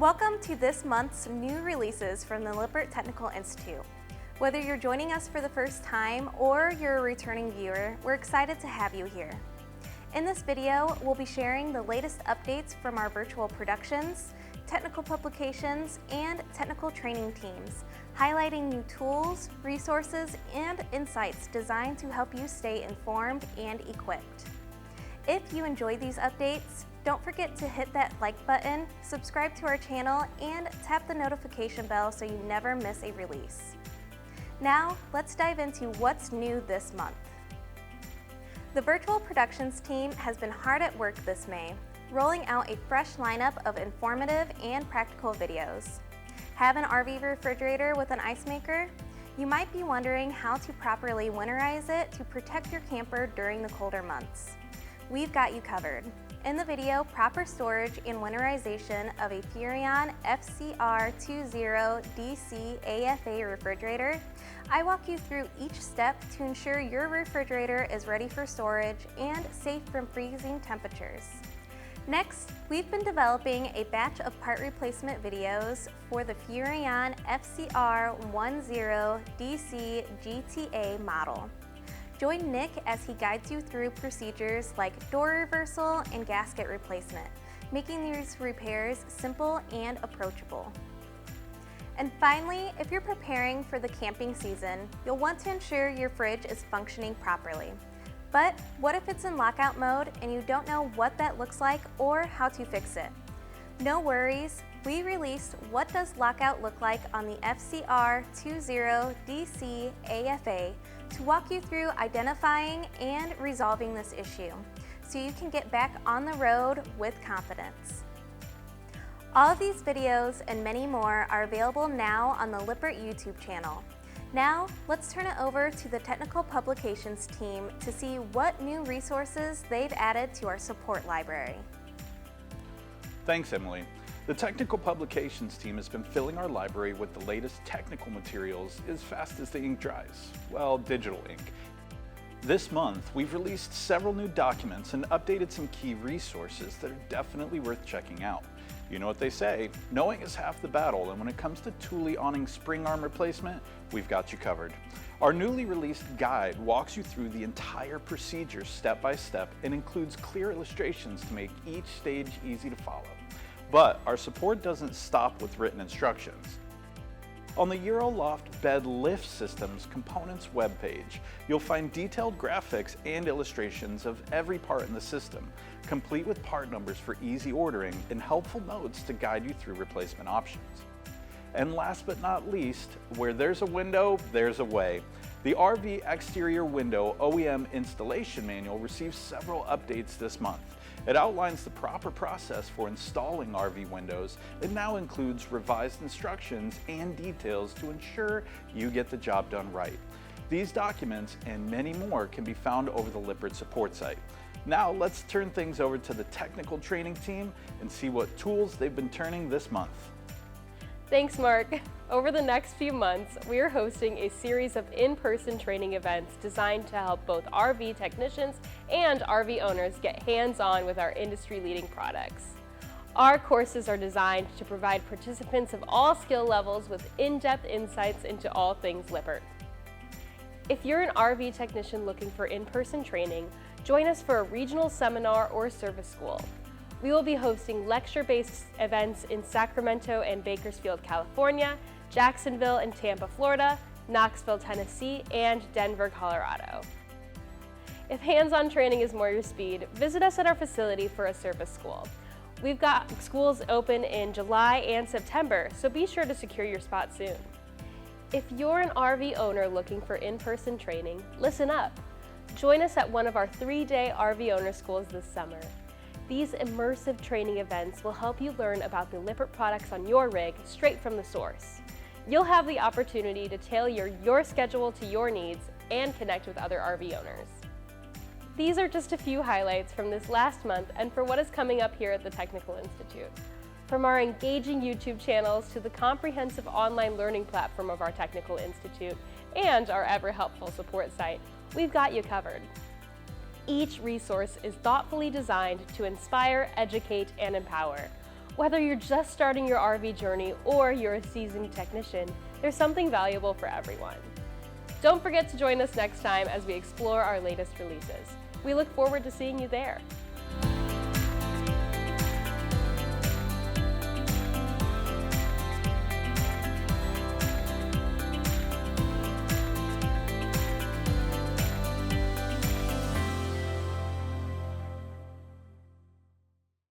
Welcome to this month's new releases from the Lippert Technical Institute. Whether you're joining us for the first time or you're a returning viewer, we're excited to have you here. In this video, we'll be sharing the latest updates from our virtual productions, technical publications, and technical training teams, highlighting new tools, resources, and insights designed to help you stay informed and equipped. If you enjoy these updates, don't forget to hit that like button, subscribe to our channel, and tap the notification bell so you never miss a release. Now, let's dive into what's new this month. The virtual productions team has been hard at work this May, rolling out a fresh lineup of informative and practical videos. Have an RV refrigerator with an ice maker? You might be wondering how to properly winterize it to protect your camper during the colder months. We've got you covered. In the video, Proper Storage and Winterization of a Furrion FCR20 DC AFA refrigerator, I walk you through each step to ensure your refrigerator is ready for storage and safe from freezing temperatures. Next, we've been developing a batch of part replacement videos for the Furrion FCR10 DC GTA model. Join Nick as he guides you through procedures like door reversal and gasket replacement, making these repairs simple and approachable. And finally, if you're preparing for the camping season, you'll want to ensure your fridge is functioning properly. But what if it's in lockout mode and you don't know what that looks like or how to fix it? No worries, we released What Does Lockout Look Like on the FCR20 DC AFA to walk you through identifying and resolving this issue, so you can get back on the road with confidence. All of these videos and many more are available now on the Lippert YouTube channel. Now, let's turn it over to the technical publications team to see what new resources they've added to our support library. Thanks, Emily. The technical publications team has been filling our library with the latest technical materials as fast as the ink dries. Well, digital ink. This month, we've released several new documents and updated some key resources that are definitely worth checking out. You know what they say, knowing is half the battle, and when it comes to Thule awning spring arm replacement, we've got you covered. Our newly released guide walks you through the entire procedure step by step and includes clear illustrations to make each stage easy to follow. But our support doesn't stop with written instructions. On the Euroloft Bed Lift Systems Components webpage, you'll find detailed graphics and illustrations of every part in the system, complete with part numbers for easy ordering and helpful notes to guide you through replacement options. And last but not least, where there's a window, there's a way. The RV Exterior Window OEM Installation Manual receives several updates this month. It outlines the proper process for installing RV windows. It now includes revised instructions and details to ensure you get the job done right. These documents and many more can be found over the Lippert support site. Now let's turn things over to the technical training team and see what tools they've been turning this month. Thanks, Mark. Over the next few months, we are hosting a series of in-person training events designed to help both RV technicians and RV owners get hands-on with our industry-leading products. Our courses are designed to provide participants of all skill levels with in-depth insights into all things Lippert. If you're an RV technician looking for in-person training, join us for a regional seminar or service school. We will be hosting lecture-based events in Sacramento and Bakersfield, California, Jacksonville and Tampa, Florida, Knoxville, Tennessee, and Denver, Colorado. If hands-on training is more your speed, visit us at our facility for a service school. We've got schools open in July and September, so be sure to secure your spot soon. If you're an RV owner looking for in-person training, listen up. Join us at one of our 3-day RV owner schools this summer. These immersive training events will help you learn about the Lippert products on your rig straight from the source. You'll have the opportunity to tailor your schedule to your needs and connect with other RV owners. These are just a few highlights from this last month and for what is coming up here at the Technical Institute. From our engaging YouTube channels to the comprehensive online learning platform of our Technical Institute and our ever-helpful support site, we've got you covered. Each resource is thoughtfully designed to inspire, educate, and empower. Whether you're just starting your RV journey or you're a seasoned technician, there's something valuable for everyone. Don't forget to join us next time as we explore our latest releases. We look forward to seeing you there.